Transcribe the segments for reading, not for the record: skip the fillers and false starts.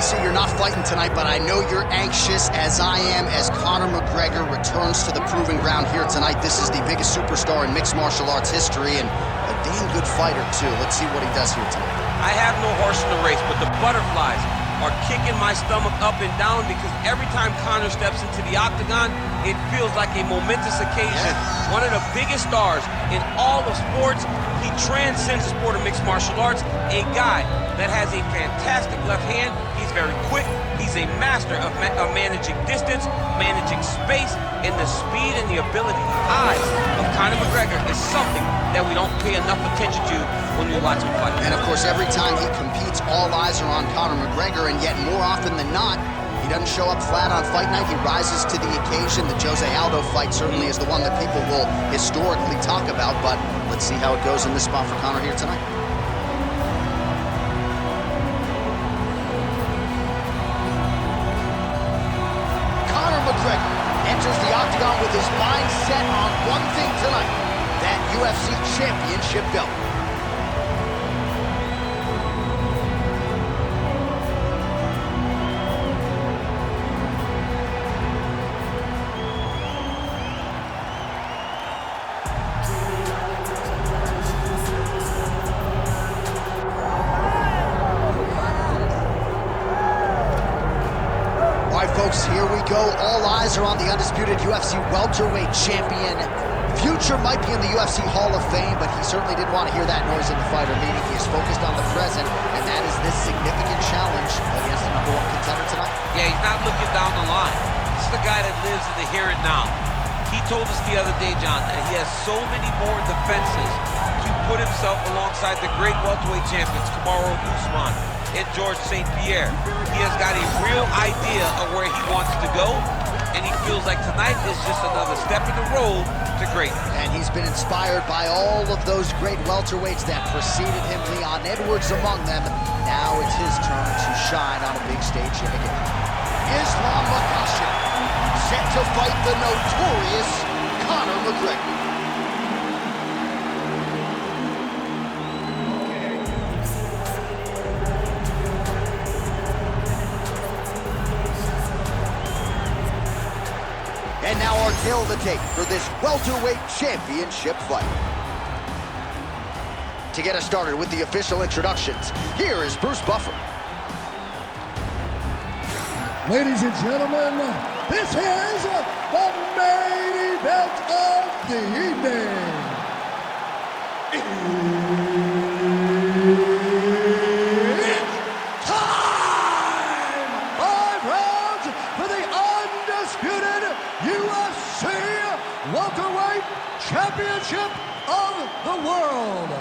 DC, you're not fighting tonight, but I know you're anxious, as I am, as Conor McGregor returns to the proving ground here tonight. This is the biggest superstar in mixed martial arts history, and a damn good fighter, too. Let's see what he does here tonight. I have no horse in the race, but the butterflies are kicking my stomach up and down because every time Conor steps into the octagon, it feels like a momentous occasion. One of the biggest stars in all of sports. He transcends the sport of mixed martial arts. A guy that has a fantastic left hand. He's very quick. He's a master of managing distance, managing space, and the speed and the ability, the eyes of Conor McGregor is something that we don't pay enough attention to when we watch him fight. And of course, every time he competes, all eyes are on Conor McGregor, and yet more often than not, he doesn't show up flat on fight night. He rises to the occasion. The Jose Aldo fight certainly is the one that people will historically talk about, but let's see how it goes in this spot for Conor here tonight. Conor McGregor enters the octagon with his mind set on one thing tonight, that UFC championship belt. Folks, here we go. All eyes are on the undisputed UFC welterweight champion. Future might be in the UFC Hall of Fame, but he certainly didn't want to hear that noise in the fighter meeting. He is focused on the present, and that is this significant challenge against the #1 contender tonight. Yeah, he's not looking down the line. This is the guy that lives in the here and now. He told us the other day, John, that he has so many more defenses to put himself alongside the great welterweight champions, Kamaru Usman and George St. Pierre. He has got a real idea of where he wants to go, and he feels like tonight is just another step in the road to greatness. And he's been inspired by all of those great welterweights that preceded him, Leon Edwards among them. Now it's his turn to shine on a big stage yet again. Islam Makhachev, set to fight the notorious Conor McGregor. And now our tale of the tape for this welterweight championship fight. To get us started with the official introductions, here is Bruce Buffer. Ladies and gentlemen, this is the main event of the evening. It's time! 5 rounds for the undisputed UFC welterweight championship of the world.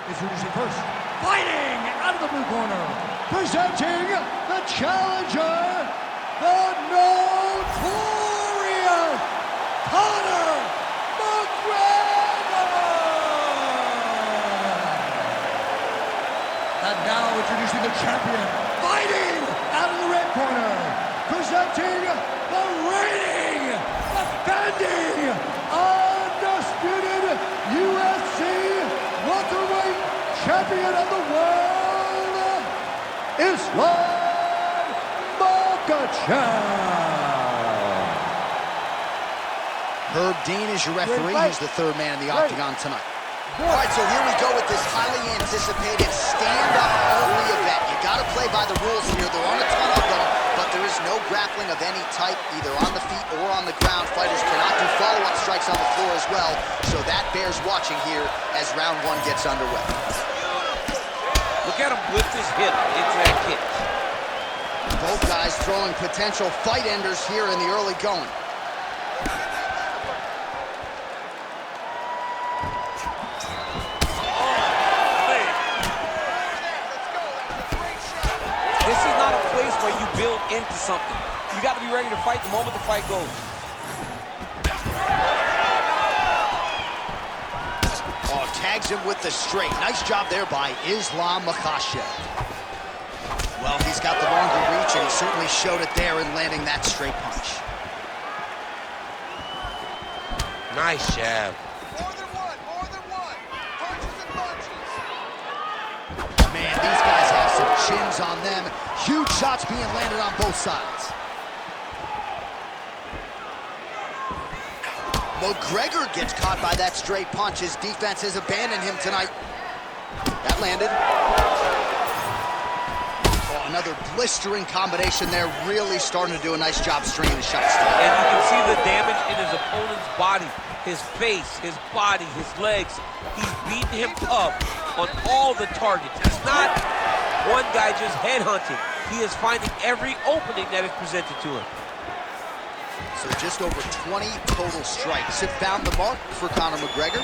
Introducing first, fighting out of the blue corner, presenting the challenger, the notorious Conor McGregor. And now introducing the champion, fighting out of the red corner, presenting the reigning, defending, undisputed UFC welterweight champion of the world, Islam Makhachev. Herb Dean is your referee. He's the third man in the octagon tonight. All right, so here we go with this highly anticipated stand-up only event. You got to play by the rules here. There aren't a ton of them, but there is no grappling of any type, either on the feet or on the ground. Fighters cannot do follow-up strikes on the floor as well, so that bears watching here as round 1 gets underway. Look at him lift his hip into that kick. Both guys throwing potential fight enders here in the early going. This is not a place where you build into something. You got to be ready to fight the moment the fight goes. Oh, tags him with the straight. Nice job there by Islam Makhachev. Well, he's got the longer reach, and he certainly showed it there in landing that straight punch. Nice jab. More than one. Punches and bunches. Man, these guys have some chins eyes on them. Huge shots being landed on both sides. McGregor gets caught by that straight punch. His defense has abandoned him tonight. That landed. Oh, another blistering combination there. Really starting to do a nice job stringing the shots together. And you can see the damage in his opponent's body, his face, his body, his legs. He's beating him up on all the targets. It's not one guy just headhunting. He is finding every opening that is presented to him. So just over 20 total strikes have found the mark for Conor McGregor.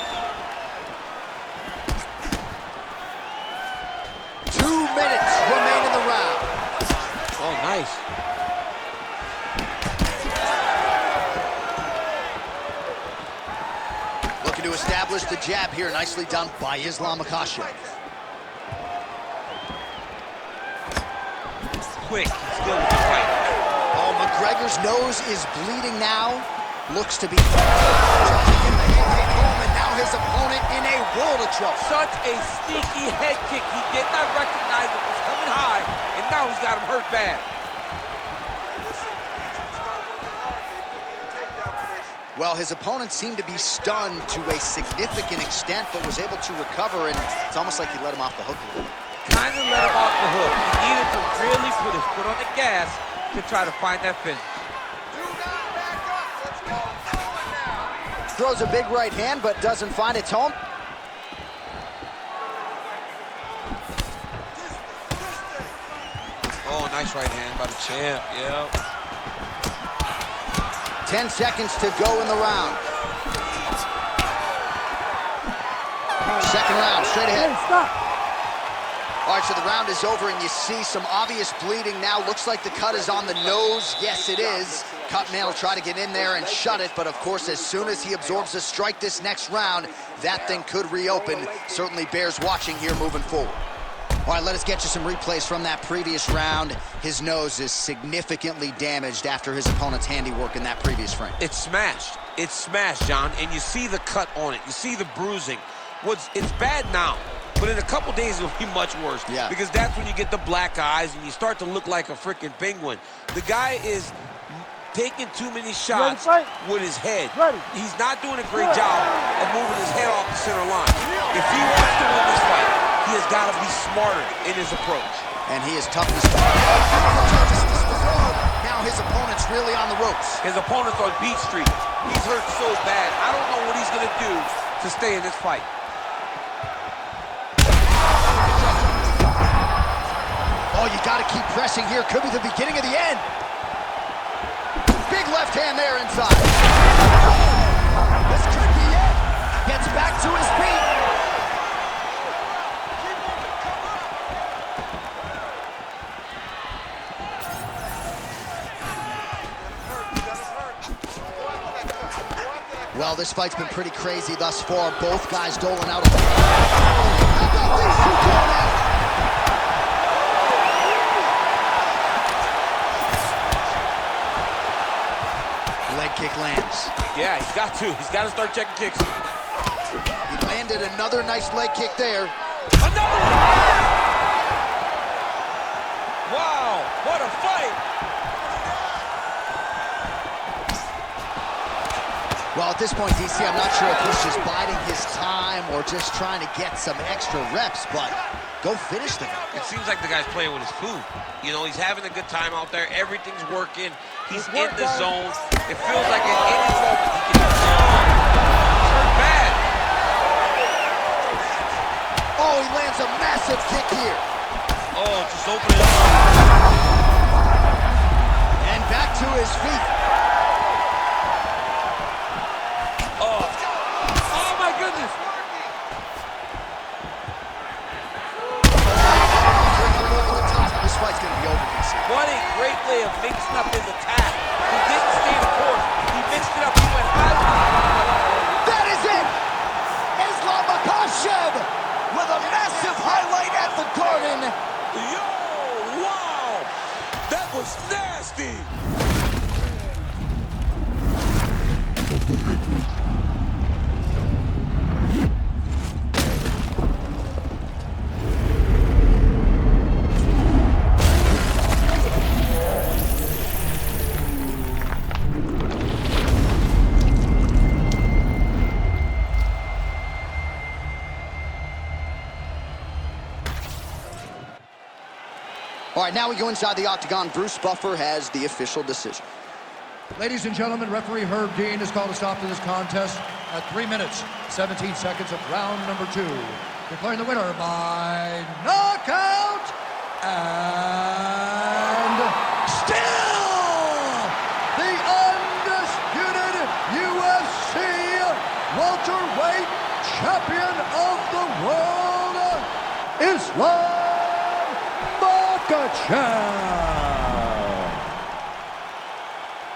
2 minutes remain in the round. Oh, nice. Looking to establish the jab here. Nicely done by Islam Makhachev. Quick, still with the fight. Oh, McGregor's nose is bleeding now. Looks to be in the hand home, and now his opponent in a world of trouble. Such a sneaky head kick. He did not recognize it was coming high, and now he's got him hurt bad. Well, his opponent seemed to be stunned to a significant extent, but was able to recover, and it's almost like he let him off the hook a little bit. Kind of let him off the hook. He needed to really put his foot on the gas to try to find that finish. Throws a big right hand, but doesn't find its home. Oh, nice right hand by the champ, yeah. 10 seconds to go in the round. Second round, straight ahead. Hey, stop. All right, so the round is over, and you see some obvious bleeding now. Looks like the cut is on the nose. Yes, it is. Cutman will try to get in there and shut it, but of course, as soon as he absorbs a strike this next round, that thing could reopen. Certainly bears watching here moving forward. All right, let us get you some replays from that previous round. His nose is significantly damaged after his opponent's handiwork in that previous frame. It's smashed. It's smashed, John, and you see the cut on it. You see the bruising. It's bad now, but in a couple days it'll be much worse. Yeah. Because that's when you get the black eyes and you start to look like a freaking penguin. The guy is taking too many shots with his head. He's not doing a great job of moving his head off the center line. If he wants to win this fight, he has got to be smarter in his approach. And he is tough to start. Now his opponent's really on the ropes. His opponent's on Beat Street. He's hurt so bad. I don't know what he's going to do to stay in this fight. Oh, you got to keep pressing here. Could be the beginning of the end. Big left hand there inside. This could be it. Gets back to his feet. Well, this fight's been pretty crazy thus far. Both guys doling out. How about these two going at it? Leg kick lands. Yeah, he's got to. He's got to start checking kicks. He landed another nice leg kick there. Another one! Wow, what a fight! Well, at this point, DC, I'm not sure if he's just biding his time or just trying to get some extra reps, but go finish the guy. It seems like the guy's playing with his food. You know, he's having a good time out there. Everything's working. He's in the zone. It feels like at any moment he can... He's hurt bad. Oh, he lands a massive kick here. Oh, just opening up. And back to his feet. Oh my goodness. This fight's going to be over, DC. What a great way of mixing up his attack. He didn't stay the course. He mixed it up. He went high. That is it! Islam Makhachev with a massive highlight at the Garden. Yo, wow. That was nasty. All right, now we go inside the octagon. Bruce Buffer has the official decision. Ladies and gentlemen, referee Herb Dean has called a stop to this contest at 3 minutes, 17 seconds of round number 2. Declaring the winner by knockout and still the undisputed UFC welterweight champion of the world, Islam Makhachev.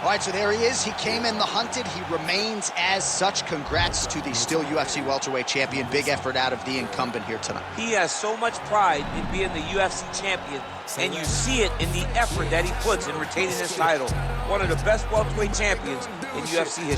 All right, so there he is. He came in the hunted. He remains as such. Congrats to the still UFC welterweight champion. Big effort out of the incumbent here tonight. He has so much pride in being the UFC champion, and you see it in the effort that he puts in retaining his title. One of the best welterweight champions in UFC history.